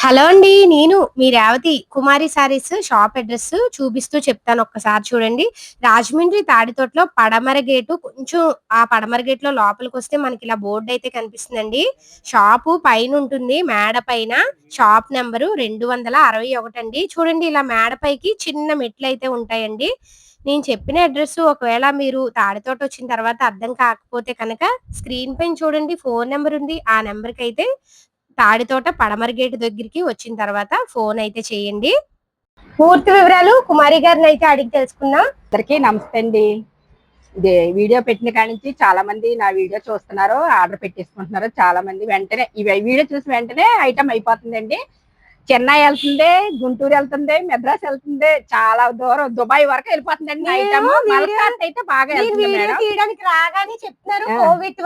Hello అండి. నేను మీ రేవతి. కుమారి saris shop address చూపిస్తూ చెప్తాను ఒక్కసారి చూడండి. రాజమండ్రి తాడితోటలో పడమర గేటు కొంచెం ఆ పడమర గేట్‌లో లోపలికొస్తే మనకిలా బోర్డయితే కనిపిస్తుందండి. షాపు పైనుంటుంది. మేడ పైన షాప్ నంబరు 261 అండి. చూడండి ఇలా మేడ పైకి చిన్న మెట్లయితే ఉంటాయండి. నేను చెప్పిన అడ్రెస్సు ఒకవేళ మీరు తాడితోటొచ్చిన తర్వాత అర్థం కాకపోతే కనుక స్క్రీన్ పైన చూడండి ఫోను నంబరుంది. ఆ నంబర్‌కైతే తాడితోట పడమర గేటు దగ్గరికి వచ్చిన తర్వాత ఫోన్ అయితే చేయండి. పూర్తి వివరాలు కుమారి గారిని అయితే అడిగి తెలుసుకుందాం. అందరికీ నమస్తే అండి. ఇది వీడియో పెట్టిన కాడి నుంచి చాలా మంది నా వీడియో చూస్తున్నారు, ఆర్డర్ పెట్టేసుకుంటున్నారు. చాలా మంది వెంటనే ఈ వీడియో చూసి వెంటనే ఐటమ్ అయిపోతుందండి. చెన్నై వెళ్తుంది, గుంటూరు వెళ్తుంది, మెద్రాస్ వెళ్తుంది, చాలా దూరం దుబాయ్ వరకు వెళ్ళిపోతుందండి ఐటమ్. మలకాట్ అయితే బాగా వెళ్తుంది మేడం. తీయడానికి రాగానే చెప్తున్నారు కోవిడ్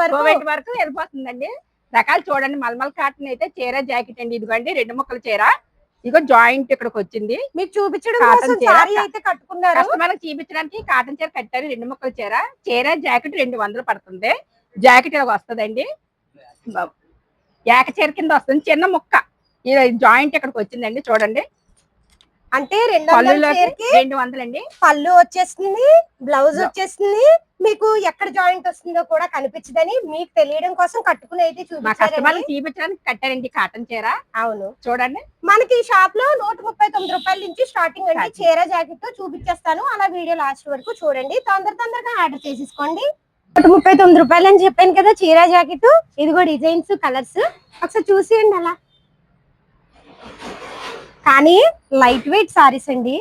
వరకు వెళ్ళిపోతుందండి. రకాలు చూడండి. మల్మల్ కాటన్ అయితే చీర జాకెట్ అండి. ఇదిగోండి 2 ముక్కల చీర. ఇగో జాయింట్ ఇక్కడికి వచ్చింది. మీకు చూపించడం కోసం సారీ అయితే కట్టుకున్నారు. కస్టమర్లకు చూపించడానికి కాటన్ చీర కట్టారు. 2 ముక్కల చీర. చీర జాకెట్ 200 పడుతుంది. జాకెట్ ఇలా వస్తుందండి. ఏక చీర కింద వస్తుంది. చిన్న ముక్క ఇది జాయింట్ ఇక్కడికి వచ్చిందండి. చూడండి. అంటే 200 అండి. పళ్ళు వచ్చేస్తుంది, బ్లౌజ్ వచ్చేస్తుంది. మీకు ఎక్కడ జాయింట్ వస్తుందో కూడా కనిపించదని మీకు తెలియడం కోసం కట్టుకుని అయితే చూపించడానికి కట్టారండి కాటన్ చీర. అవును చూడండి. మనకి షాప్ లో 139 రూపాయల నుంచి స్టార్టింగ్ అండి. చీర జాకెట్ చూపించేస్తాను. అలా వీడియో లాస్ట్ వరకు చూడండి. తొందరగా ఆర్డర్ చేసేసుకోండి. 139 రూపాయలు అని చెప్పాను కదా చీర జాకెట్. ఇదిగో డిజైన్స్ కలర్స్ ఒకసారి చూసేయండి అలా. కానీ లైట్ వెయిట్ సారీస్ అండి,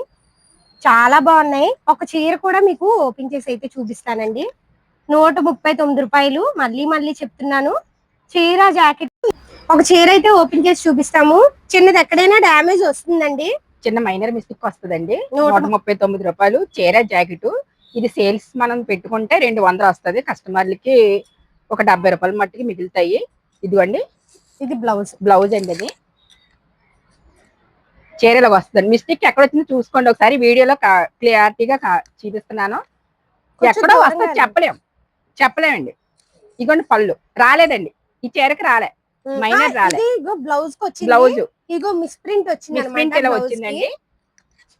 చాలా బాగున్నాయి. ఒక చీర కూడా మీకు ఓపెన్ చేసి అయితే చూపిస్తానండి. 139 రూపాయలు. మళ్ళీ చెప్తున్నాను. చీర జాకెట్ ఒక చీర అయితే ఓపెన్ చేసి చూపిస్తాము. చిన్నది ఎక్కడైనా డ్యామేజ్ వస్తుందండి. చిన్న మైనర్ మిస్టేక్ వస్తుందండి. 139 రూపాయలు చీర జాకెట్. ఇది సేల్స్ మనం పెట్టుకుంటే 200 వస్తుంది. కస్టమర్లకి ఒక 70 రూపాయల మట్టుకి మిగులుతాయి. ఇదిగోండి. ఇది బ్లౌజ్ అండి. అది చీరలో వస్తుంది. మిస్టేక్ ఎక్కడ వచ్చిందో చూసుకోండి ఒకసారి. వీడియోలో క్లియారిటీగా చూపిస్తున్నాను. ఎక్కడో వస్తుంది చెప్పలేమండి. ఇగోండి పళ్ళు రాలేదండి. ఈ చీరకి రాలే. మైనర్ రాలే. బ్లౌజ్ ఇగో మిస్ ప్రింట్ వచ్చిందండి.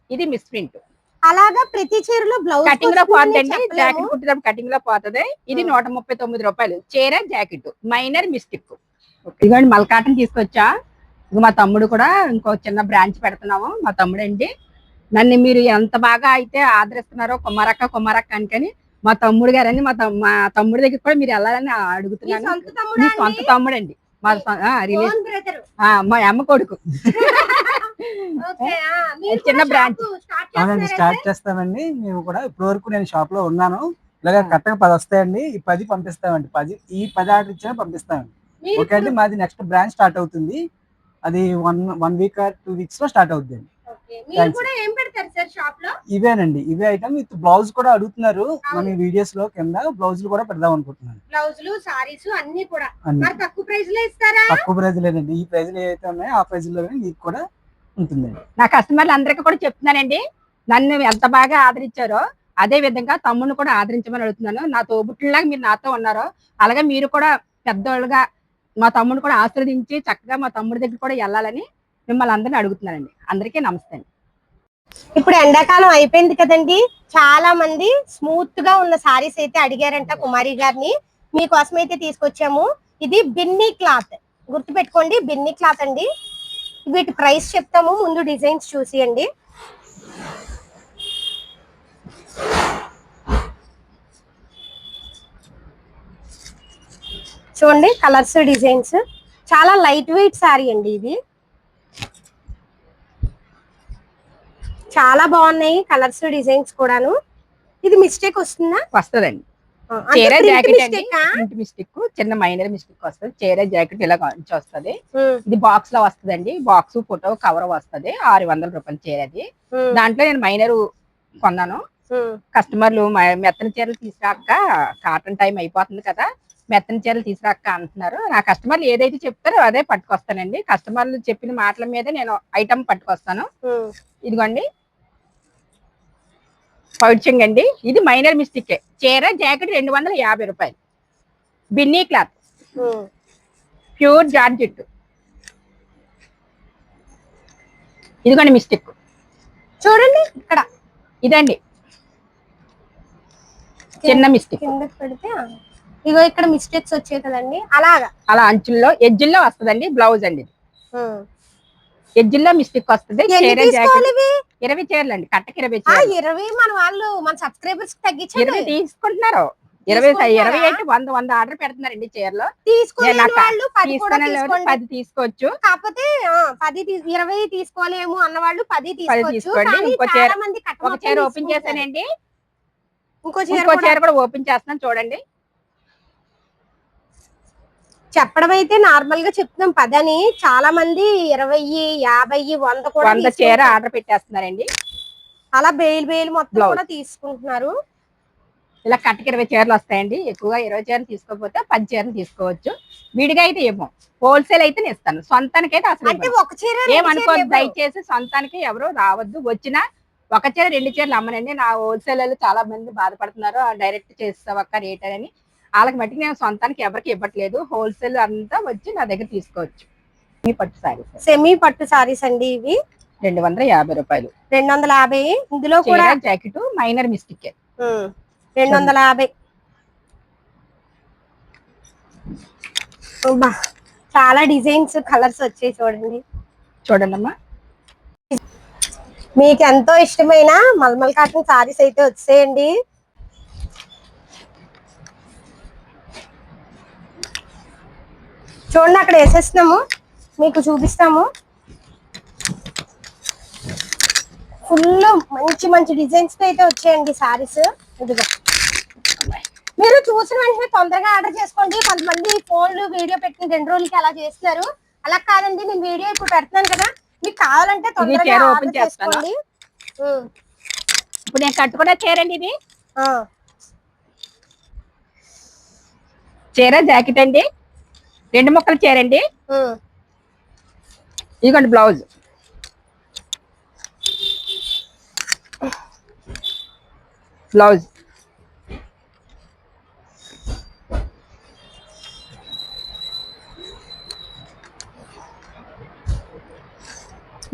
ఇది మిస్ ప్రింట్. అలాగా ప్రతి చీరలో బ్లౌజ్ కటింగ్ లో పోతుందండి. జాకెట్ కుట్టినప్పుడు కటింగ్ లో పోతుంది. ఇది 139 రూపాయలు చీర జాకెట్. Minor mistake. ఇదిగోండి మల్కాటన్ తీసుకొచ్చా. మా తమ్ముడు కూడా ఇంకో చిన్న బ్రాంచ్ పెడుతున్నాము. మా తమ్ముడు అండి. నన్ను మీరు ఎంత బాగా అయితే ఆదరిస్తున్నారో కుమారక్క అని మా తమ్ముడు గారని మా తమ్ముడి దగ్గర కూడా మీరు వెళ్ళాలని అడుగుతున్నాను. మీ సొంత తమ్ముడు అండి. మా మా అమ్మ కొడుకు. చిన్న బ్రాంచ్ స్టార్ట్ చేస్తామండి. మేము కూడా ఇప్పటి వరకు నేను షాప్ లో ఉన్నాను. ఇలాగ కరెక్ట్గా 10 వస్తాయండి. ఈ 10 పంపిస్తామండి. 10 ఆర్డర్ ఇచ్చినా పంపిస్తామండి. ఓకే అండి. మాది నెక్స్ట్ బ్రాంచ్ స్టార్ట్ అవుతుంది. అది 1 వీక్ ఆర్ 2 వీక్స్ లో స్టార్ట్ అవుతుంది. ఇవేనండి. ఇవే ఐటమ్ విత్ బ్లౌజ్ కూడా అడుగుతున్నారు. మన వీడియోస్ లో కింద బ్లౌజులు కూడా పెడదాం అనుకుంటున్నాను. బ్లౌజులు సారీస్ అన్ని కూడా తక్కువ ప్రైజ్ లేదండి. ఈ ప్రైజ్ ఏవైతే ఉన్నాయో ఆ ప్రైజ్ లో మీకు కూడా ఉంటుందండి. నా కస్టమర్లు అందరికీ కూడా చెప్తున్నానండి. నన్ను ఎంత బాగా ఆదరించారో అదే విధంగా తమ్ముడిని కూడా ఆదరించమని అడుగుతున్నాను. నా తోబుట్టులాగా మీరు నాతో ఉన్నారో అలాగే మీరు కూడా పెద్దోళ్ళుగా మా తమ్ముడు కూడా ఆశీర్వదించి చక్కగా మా తమ్ముడి దగ్గర కూడా వెళ్ళాలని మిమ్మల్ని అందరినీ అడుగుతున్నానండి. అందరికీ నమస్తే అండి. ఇప్పుడు ఎండాకాలం అయిపోయింది కదండి. చాలా మంది స్మూత్ గా ఉన్న సారీస్ అయితే అడిగారంట కుమారి గారిని. మీకోసం అయితే తీసుకొచ్చాము. ఇది బిన్నీ క్లాత్, గుర్తు పెట్టుకోండి. బిన్నీ క్లాత్ అండి. వీటి ప్రైస్ చెప్తాము. ముందు డిజైన్స్ చూసియండి. చూడండి కలర్స్, డిజైన్స్. చాలా లైట్ వెయిట్ సారీ అండి. ఇది చాలా బాగున్నాయి కలర్స్, డిజైన్స్ కూడాను. ఇది మిస్టేక్ వస్తుందా? వస్తుందండి. చీర జాకెట్ అండి. మిస్టేక్ చిన్న మైనర్ మిస్టేక్ వస్తుంది. చీర జాకెట్ ఇలా వస్తుంది. ఇది బాక్స్ లో వస్తుందండి. బాక్స్ ఫోటో కవర్ వస్తుంది. 600 రూపాయల చీర. అది దాంట్లో నేను మైనర్ కొన్నాను. కస్టమర్లు మెత్తని చీరలు తీసుకురాక కాటన్ టైం అయిపోతుంది కదా, మెత్తని చీరలు తీసుకురాక అంటున్నారు. నా కస్టమర్లు ఏదైతే చెప్తారో అదే పట్టుకొస్తానండి. కస్టమర్లు చెప్పిన మాటల మీద నేను ఐటమ్ పట్టుకొస్తాను. ఇదిగోండి పౌచింగ్ అండి. ఇది మైనర్ మిస్టేక్. చీర జాకెట్ 250 రూపాయలు. Binny cloth, pure georgette. ఇదిగోండి మిస్టేక్ చూడండి ఇక్కడ ఇదండి చిన్న మిస్టేక్. కిందకి పెడితే ఇగో ఇక్కడ మిస్టేక్స్ వచ్చాయి కదండి, అలాగా అలా అంచుల్లో ఎడ్జిల్లో వస్తుందండి బ్లౌజ్ అండి. ఎడ్జిల్లో మిస్టేక్ వస్తుంది. 20 చీరలు అండి, కట్టకి 20 చీరలు. 20 మన సబ్స్క్రైబర్స్ తగ్గించారు 20 తీసుకుంటున్నారు. 20 అంటే 100 ఆర్డర్ పెడుతున్నారండి చీరలు. తీసుకునే వాళ్ళు 10 కూడా 10 తీసుకోవచ్చు. కాకపోతే 20 తీసుకోలేము అన్న వాళ్ళు 10 తీసుకోండి. ఒక చీర ఓపెన్ చేశానండి, ఇంకో చీర కూడా ఓపెన్ చేస్తున్నాను చూడండి. చెప్పడం అయితే నార్మల్ గా చెప్తున్నాం 10 అని, చాలా మంది 20, 50, 100 కూడా 100 చీర ఆర్డర్ పెట్టేస్తున్నారండి. అలా బేల్ మొత్తం కూడా తీసుకుంటున్నారు. ఇలా కట్టకి 20 చీరలు వస్తాయండి. ఎక్కువగా 20 చీరలు తీసుకోకపోతే 10 చీరలు తీసుకోవచ్చు. విడిగా అయితే ఏమో, హోల్సేల్ అయితే ఇస్తాను, సొంతానికి అయితే అసలు ఏమనుకోవద్దు దయచేసి. సొంతానికి ఎవరు రావద్దు, వచ్చినా ఒక చీర 2 చీరలు అమ్మనండి. నా హోల్సేల్ చాలా మంది బాధపడుతున్నారు, డైరెక్ట్ చేస్తావక్క రేట్ అని. వాళ్ళకి మట్టికి నేను సొంతానికి ఎవరికి ఇవ్వట్లేదు, హోల్సేల్ అంతా వచ్చి నా దగ్గర తీసుకోవచ్చు. సెమీ పట్టు సారీస్ అండి ఇవి, 250 రూపాయలు. 250. ఇందులో కూడా జాకెట్ మైనర్ మిస్టేక్ 250. చాలా డిజైన్స్ కలర్స్ వచ్చాయి చూడండి అమ్మా. మీకు ఎంతో ఇష్టమైన మల్మల్ కాటన్ సారీస్ అయితే వచ్చాయండి. చూడండి అక్కడ వేసేస్తున్నాము, మీకు చూపిస్తాము. ఫుల్ మంచి డిజైన్స్ తో అయితే వచ్చాయండి సారీస్. ఇదిగో మీరు చూసిన వెంటనే తొందరగా ఆర్డర్ చేసుకోండి. కొంతమంది ఫోన్లు వీడియో పెట్టిన 2 రోజులకి అలా చేస్తున్నారు, అలా కాదండి. నేను వీడియో ఇప్పుడు పెడుతున్నాను కదా, మీకు కావాలంటే తొందరగా ఆర్డర్ చేసుకోండి. ఇప్పుడు నేను కట్టుకున్న చీరండి ఇది, చీర జాకెట్ అండి, 2 ముక్కలు చీరండి. ఇదిగోండి బ్లౌజ్.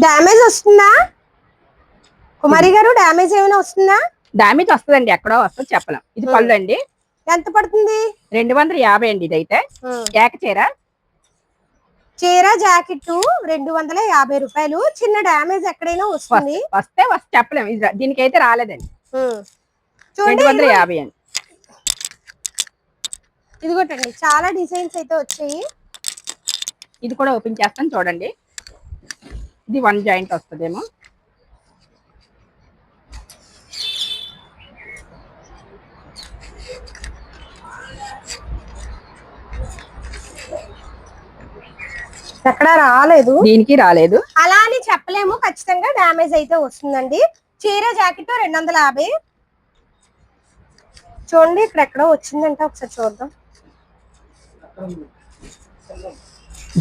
డ్యామేజ్ వస్తుందా కుమారి గారు? డ్యామేజ్ ఏమైనా వస్తుందా? డ్యామేజ్ వస్తుందండి, ఎక్కడో వస్తుంది చెప్పలేం. ఇది పళ్ళు అండి. ఎంత పడుతుంది? 250 అండి. ఇదైతే చీర జాకెట్ 250 రూపాయలు. చిన్న డ్యామేజ్ ఎక్కడైనా వస్తుంది, వస్తే చెప్పలేము. దీనికైతే రాలేదండి. 250 అండి. ఇదిగోటండి చాలా డిజైన్స్ అయితే వచ్చాయి. ఇది కూడా ఓపెన్ చేస్తాను చూడండి. ఇది 1 జాయింట్ వస్తుందేమో. ఎక్కడ రాలేదు, దీనికి రాలేదు. అలా అని చెప్పలేము, ఖచ్చితంగా డ్యామేజ్ అయితే వస్తుందండి. చీర జాకెట్ 250. చూడండి ఇక్కడ ఎక్కడో వచ్చిందంటే ఒకసారి చూద్దాం.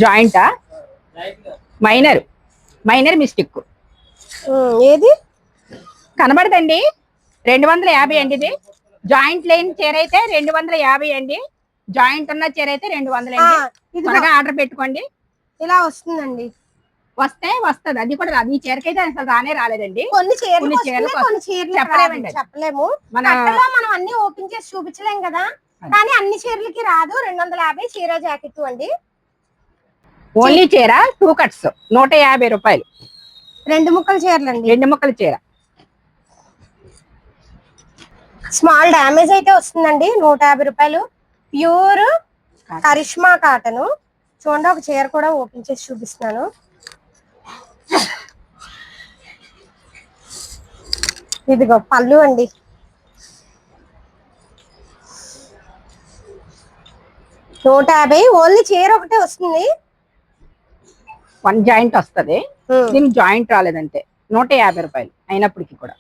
జాయింటా? మైనర్ మిస్టేక్ ఏది కనబడదండి. 250 అండి. ఇది జాయింట్ లేని చీర అయితే 250 అండి. జాయింట్ ఉన్న చీర అయితే 200 అండి. త్వరగా ఆర్డర్ పెట్టుకోండి. ఇలా వస్తుందండి, వస్తుంది. అది కూడా ఈ చీరకైతే అసలు రాలేదండి. కొన్ని చీరలు చెప్పలేము, మనం అన్ని ఓపెన్ చేసి చూపించలేం కదా. కానీ అన్ని చీరలకి రాదు. 250 చీర జాకెట్ అండి. ఓన్లీ చీర 2 కట్స్ 150 రూపాయలు. 2 ముక్కల చీరలు అండి, 2 ముక్కల చీర. స్మాల్ డ్యామేజ్ అయితే వస్తుందండి. 150 రూపాయలు. Pure Karishma cotton. చూడండి ఒక చీర కూడా ఓపెన్ చేసి చూపిస్తున్నాను. ఇదిగో పళ్ళు అండి. $150. ఓన్లీ చీర ఒకటే వస్తుంది. 1 జాయింట్ వస్తుంది. దీనికి జాయింట్ రాలేదంటే 150 రూపాయలు అయినప్పటికీ కూడా.